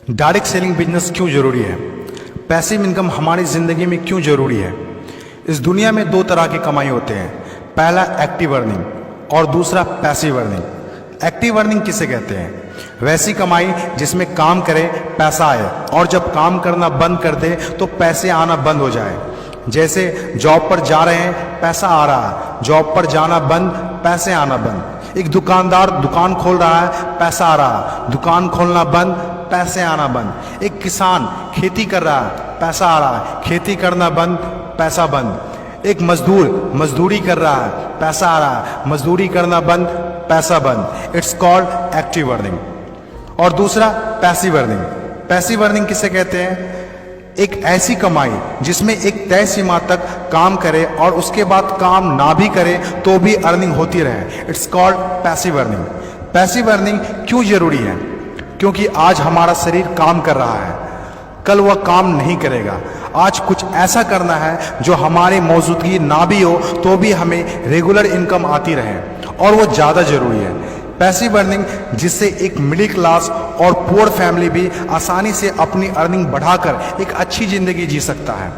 Direct selling business क्यों ज़रूरी है? पैसिव इनकम हमारी ज़िंदगी में क्यों ज़रूरी है? इस दुनिया में दो तरह की कमाई होते हैं, पहला एक्टिव अर्निंग और दूसरा पैसिव अर्निंग। एक्टिव अर्निंग किसे कहते हैं? वैसी कमाई जिसमें काम करे पैसा आए और जब काम करना बंद कर दे तो पैसे आना बंद हो जाए। जैसे जॉब पर जा रहे हैं, पैसा आ रहा है, जॉब पर जाना बंद, पैसे आना बंद। एक दुकानदार दुकान खोल रहा है, पैसा आ रहा है, दुकान खोलना बंद, पैसे आना बंद। एक किसान खेती कर रहा है, पैसा आ रहा है, खेती करना बंद, पैसा बंद। एक मजदूर मजदूरी कर रहा है, पैसा आ रहा है, मजदूरी करना बंद, पैसा बंद। It's called active earning. और दूसरा पैसिव अर्निंग। पैसिव अर्निंग किसे कहते हैं? एक ऐसी कमाई जिसमें एक तय सीमा तक काम करे और उसके बाद काम ना भी करे तो भी अर्निंग होती रहे। It's called passive earning. Passive earning क्यों जरूरी है? क्योंकि आज हमारा शरीर काम कर रहा है, कल वह काम नहीं करेगा। आज कुछ ऐसा करना है जो हमारी मौजूदगी ना भी हो तो भी हमें रेगुलर इनकम आती रहे, और वो ज़्यादा जरूरी है। पैसिव अर्निंग जिससे एक मिडिल क्लास और पुअर फैमिली भी आसानी से अपनी अर्निंग बढ़ाकर एक अच्छी ज़िंदगी जी सकता है।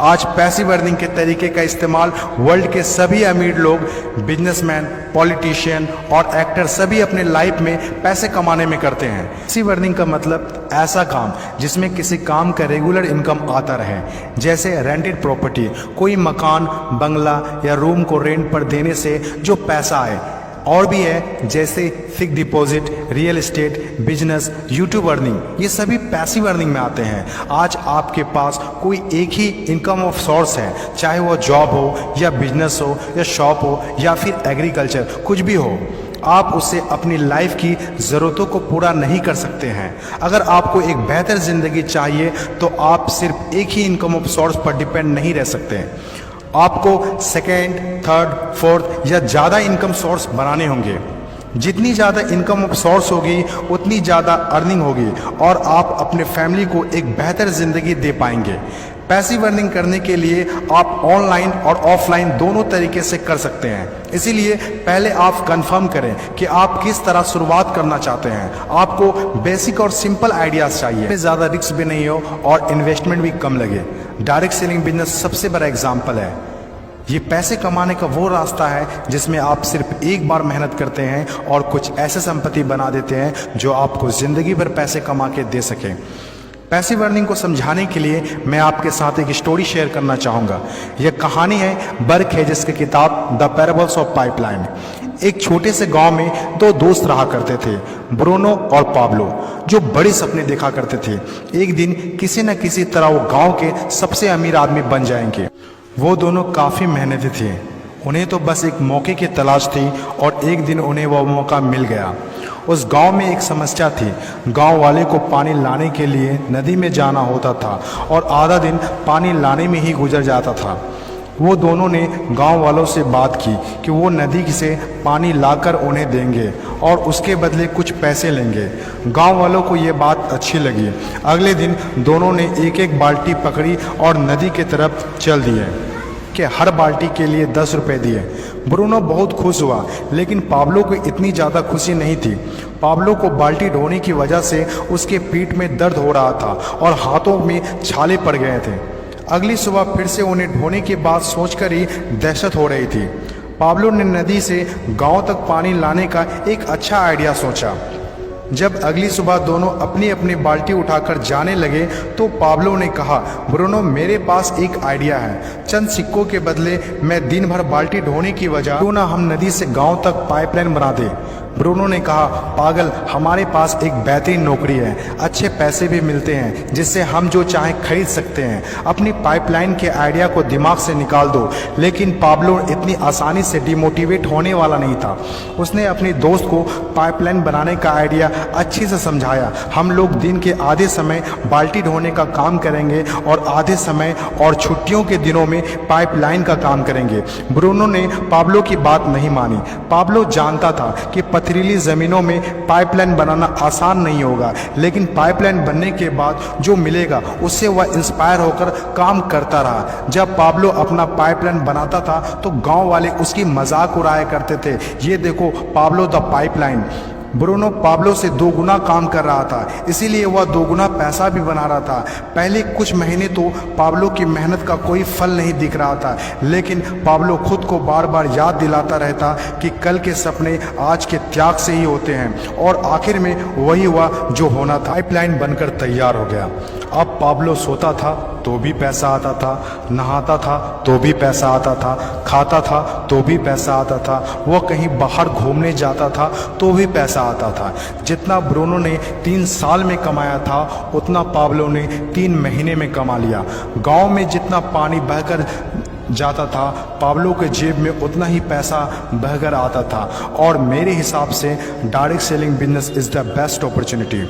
आज पैसिव अर्निंग के तरीके का इस्तेमाल वर्ल्ड के सभी अमीर लोग, बिजनेसमैन, पॉलिटिशियन और एक्टर सभी अपने लाइफ में पैसे कमाने में करते हैं। पैसिव अर्निंग का मतलब ऐसा काम जिसमें किसी काम का रेगुलर इनकम आता रहे, जैसे रेंटेड प्रॉपर्टी, कोई मकान, बंगला या रूम को रेंट पर देने से जो पैसा आए। और भी है जैसे fix deposit, real estate, business, YouTube earning, ये सभी पैसिव अर्निंग में आते हैं। आज आपके पास कोई एक ही इनकम ऑफ सोर्स है, चाहे वो जॉब हो या बिजनेस हो या शॉप हो या फिर एग्रीकल्चर, कुछ भी हो, आप उससे अपनी लाइफ की ज़रूरतों को पूरा नहीं कर सकते हैं। अगर आपको एक बेहतर ज़िंदगी चाहिए तो आप सिर्फ एक ही इनकम ऑफ सोर्स पर डिपेंड नहीं रह सकते। आपको सेकेंड, थर्ड, फोर्थ या ज़्यादा इनकम सोर्स बनाने होंगे। जितनी ज़्यादा इनकम ऑफ सोर्स होगी उतनी ज़्यादा अर्निंग होगी और आप अपने फैमिली को एक बेहतर ज़िंदगी दे पाएंगे। पैसिव अर्निंग करने के लिए आप ऑनलाइन और ऑफलाइन दोनों तरीके से कर सकते हैं। इसीलिए पहले आप कंफर्म करें कि आप किस तरह शुरुआत करना चाहते हैं। आपको बेसिक और सिंपल आइडियाज़ चाहिए, ज़्यादा रिस्क भी नहीं हो और इन्वेस्टमेंट भी कम लगे। डायरेक्ट सेलिंग बिजनेस सबसे बड़ा एग्जाम्पल है। ये पैसे कमाने का वो रास्ता है जिसमें आप सिर्फ एक बार मेहनत करते हैं और कुछ ऐसे संपत्ति बना देते हैं जो आपको ज़िंदगी भर पैसे कमा के दे सकें। पैसिव अर्निंग को समझाने के लिए मैं आपके साथ एक स्टोरी शेयर करना चाहूँगा। यह कहानी है बर्क हेजेस की किताब द पैराबल्स ऑफ पाइपलाइन। एक छोटे से गांव में दो दोस्त रहा करते थे, ब्रूनो और पाब्लो, जो बड़े सपने देखा करते थे। एक दिन किसी न किसी तरह वो गांव के सबसे अमीर आदमी बन जाएंगे। वो दोनों काफ़ी मेहनती थे, उन्हें तो बस एक मौके की तलाश थी और एक दिन उन्हें वह मौका मिल गया। उस गांव में एक समस्या थी। गांव वाले को पानी लाने के लिए नदी में जाना होता था और आधा दिन पानी लाने में ही गुजर जाता था। वो दोनों ने गांव वालों से बात की कि वो नदी से पानी लाकर उन्हें देंगे और उसके बदले कुछ पैसे लेंगे। गांव वालों को ये बात अच्छी लगी। अगले दिन दोनों ने एक एक बाल्टी पकड़ी और नदी की तरफ चल दिए कि हर बाल्टी के लिए 10 रुपये दिए। ब्रूनो बहुत खुश हुआ, लेकिन पाब्लो को इतनी ज़्यादा खुशी नहीं थी। पाब्लो को बाल्टी ढोने की वजह से उसके पीठ में दर्द हो रहा था और हाथों में छाले पड़ गए थे। अगली सुबह फिर से उन्हें ढोने की बात सोचकर ही दहशत हो रही थी। पाब्लो ने नदी से गांव तक पानी लाने का एक अच्छा आइडिया सोचा। जब अगली सुबह दोनों अपनी अपनी बाल्टी उठाकर जाने लगे तो पाब्लो ने कहा, ब्रूनो मेरे पास एक आइडिया है। चंद सिक्कों के बदले मैं दिन भर बाल्टी ढोने की वजह क्यों ना हम नदी से गांव तक पाइपलाइन बना दें। ब्रूनो ने कहा, पागल, हमारे पास एक बेहतरीन नौकरी है, अच्छे पैसे भी मिलते हैं जिससे हम जो चाहें खरीद सकते हैं। अपनी पाइपलाइन के आइडिया को दिमाग से निकाल दो। लेकिन पाब्लो इतनी आसानी से डिमोटिवेट होने वाला नहीं था। उसने अपने दोस्त को पाइपलाइन बनाने का आइडिया अच्छे से समझाया। हम लोग दिन के आधे समय बाल्टी ढोने का काम करेंगे और आधे समय और छुट्टियों के दिनों में पाइपलाइन का काम करेंगे। ब्रूनो ने पाब्लो की बात नहीं मानी। पाब्लो जानता था कि पथरीली ज़मीनों में पाइपलाइन बनाना आसान नहीं होगा, लेकिन पाइपलाइन बनने के बाद जो मिलेगा उससे वह इंस्पायर होकर काम करता रहा। जब पाब्लो अपना पाइपलाइन बनाता था तो गांव वाले उसकी मजाक उड़ाया करते थे। ये देखो Pablo the pipeline. Bruno Pablo से 2 गुना काम कर रहा था, इसीलिए वह 2 गुना पैसा भी बना रहा था। पहले कुछ महीने तो पाब्लो की मेहनत का कोई फल नहीं दिख रहा था, लेकिन पाब्लो खुद को बार बार याद दिलाता रहता कि कल के सपने आज के त्याग से ही होते हैं, और आखिर में वही हुआ जो होना था। पाइपलाइन बनकर तैयार हो गया। अब पाब्लो सोता था तो भी पैसा आता था, नहाता था तो भी पैसा आता था, खाता था तो भी पैसा आता था, वह कहीं बाहर घूमने जाता था तो भी पैसा आता था। जितना ब्रूनो ने 3 साल में कमाया था उतना पाब्लो ने 3 महीने में कमा लिया। गांव में जितना पानी बहकर जाता था, पाब्लो के जेब में उतना ही पैसा बहकर आता था। और मेरे हिसाब से direct selling business is the best opportunity.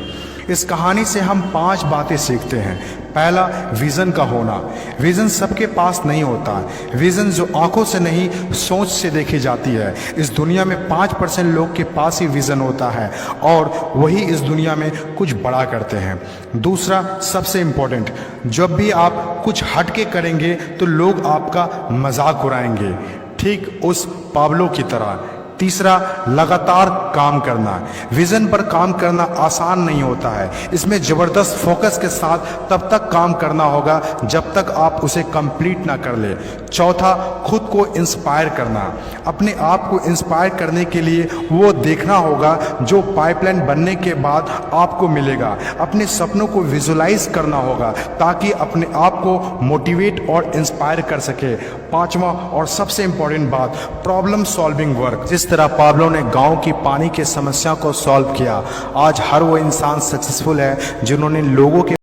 इस कहानी से हम 5 बातें सीखते हैं। पहला, विज़न का होना। विज़न सबके पास नहीं होता। विज़न जो आंखों से नहीं सोच से देखी जाती है। इस दुनिया में 5% लोग के पास ही विज़न होता है और वही इस दुनिया में कुछ बड़ा करते हैं। दूसरा, सबसे इम्पोर्टेंट, जब भी आप कुछ हटके करेंगे तो लोग आपका मजाक उड़ाएंगे, ठीक उस पाब्लो की तरह। तीसरा, लगातार काम करना। विजन पर काम करना आसान नहीं होता है, इसमें ज़बरदस्त फोकस के साथ तब तक काम करना होगा जब तक आप उसे कंप्लीट ना कर ले। चौथा, खुद को इंस्पायर करना। अपने आप को इंस्पायर करने के लिए वो देखना होगा जो पाइपलाइन बनने के बाद आपको मिलेगा। अपने सपनों को विजुलाइज करना होगा ताकि अपने आप को मोटिवेट और इंस्पायर कर सके। पांचवा और सबसे इंपॉर्टेंट बात, प्रॉब्लम सॉल्विंग वर्क। जिस तरह पाब्लो ने गांव की पानी की समस्या को सॉल्व किया, आज हर वो इंसान सक्सेसफुल है जिन्होंने लोगों के